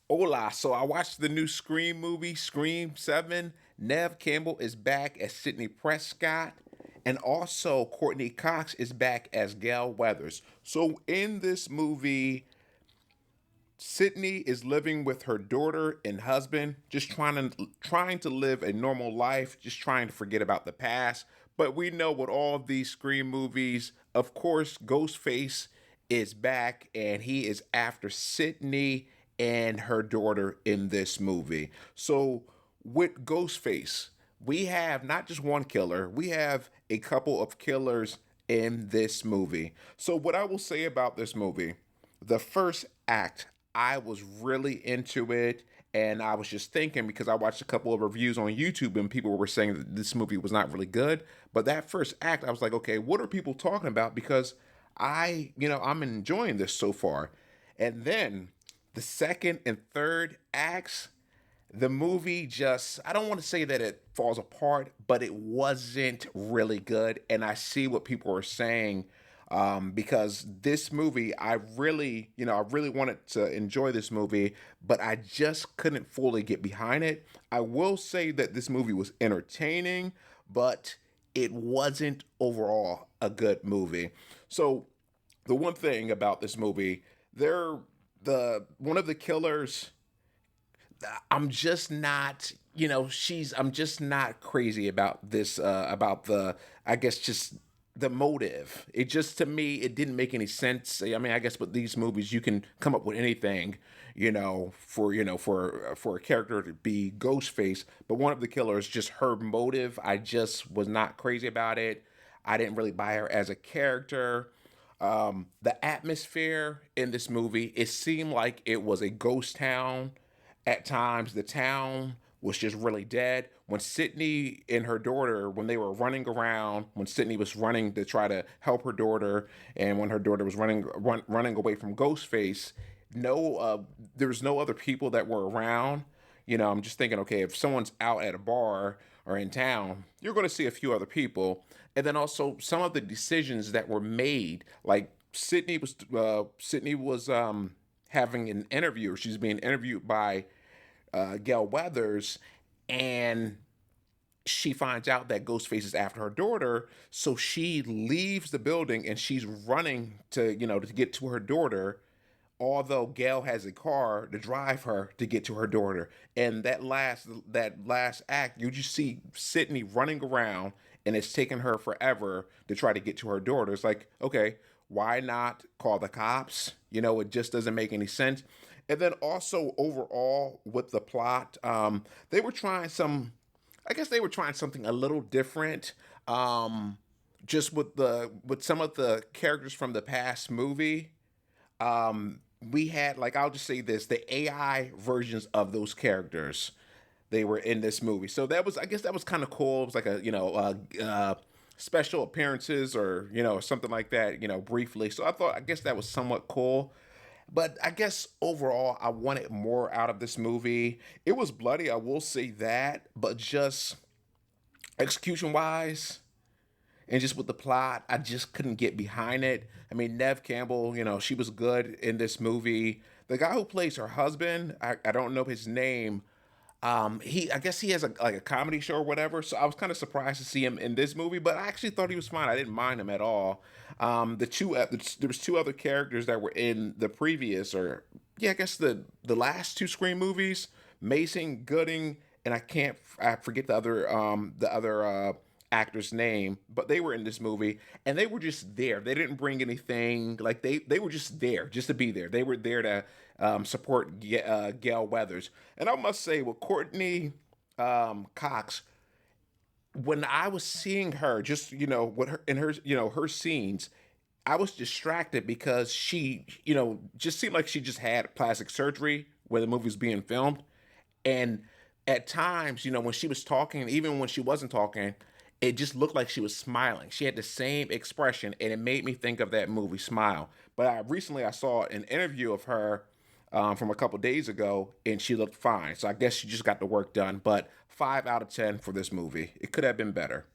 Hola. So I watched the new Scream movie, Scream 7. Nev Campbell is back as Sidney Prescott. And also Courtney Cox is back as Gail Weathers. So in this movie, Sydney is living with her daughter and husband, just trying to live a normal life, just trying to forget about the past. But we know with all of these Scream movies, of course, Ghostface is back and he is after Sydney and her daughter in this movie. So with Ghostface, we have not just one killer, we have a couple of killers in this movie. So what I will say about this movie, the first act, I was really into it. And I was just thinking because I watched a couple of reviews on YouTube and people were saying that this movie was not really good. But that first act, I was like, okay, what are people talking about? Because I'm enjoying this so far. And then the second and third acts, the movie just, I don't want to say that it falls apart, but it wasn't really good. And I see what people are saying, because this movie, I really wanted to enjoy this movie, but I just couldn't fully get behind it. I will say that this movie was entertaining, but it wasn't overall a good movie. So the one thing about this movie, they're the one of the killers, I'm just not, I'm just not crazy about this, about the, I guess, just the motive. It just, to me, it didn't make any sense. I mean, I guess with these movies, you can come up with anything, for a character to be Ghostface. But one of the killers, just her motive, I just was not crazy about it. I didn't really buy her as a character. The atmosphere in this movie, it seemed like it was a ghost town at times. The town was just really dead. When Sydney and her daughter, when they were running around, when Sydney was running to try to help her daughter, and when her daughter was running away from Ghostface, no, there was no other people that were around. I'm just thinking, okay, if someone's out at a bar or in town, you're going to see a few other people. And then also some of the decisions that were made, like Sydney was having an interview, or she's being interviewed by Gail Weathers, and she finds out that Ghostface is after her daughter, so she leaves the building and she's running to get to her daughter. Although Gail has a car to drive her to get to her daughter, and that last act, you just see Sydney running around, and it's taking her forever to try to get to her daughter. It's like, okay, why not call the cops? It just doesn't make any sense. And then also overall with the plot, they were trying some. I guess they were trying something a little different. Just with some of the characters from the past movie, we had, like, I'll just say this, the AI versions of those characters, they were in this movie. So that was, I guess that was kind of cool. It was like special appearances, or something like that, briefly. So I guess that was somewhat cool. But I guess overall, I wanted more out of this movie. It was bloody, I will say that, but just execution wise, and just with the plot, I just couldn't get behind it. I mean, Nev Campbell, she was good in this movie. The guy who plays her husband, I don't know his name. I guess he has like a comedy show or whatever. So I was kind of surprised to see him in this movie, but I actually thought he was fine. I didn't mind him at all. There was two other characters that were in the previous, or yeah, I guess the last two Scream movies, Mason Gooding, and I forget the other actor's name, but they were in this movie and they were just there. They didn't bring anything. Like, they were just there just to be there. They were there to support Gail Weathers. And I must say, with Courtney Cox, when I was seeing her, just with her in her scenes, I was distracted because she, just seemed like she just had plastic surgery where the movie was being filmed. And at times, when she was talking, even when she wasn't talking, it just looked like she was smiling. She had the same expression, and it made me think of that movie Smile. But recently I saw an interview of her, from a couple days ago, and she looked fine. So I guess she just got the work done. But 5 out of 10 for this movie. It could have been better.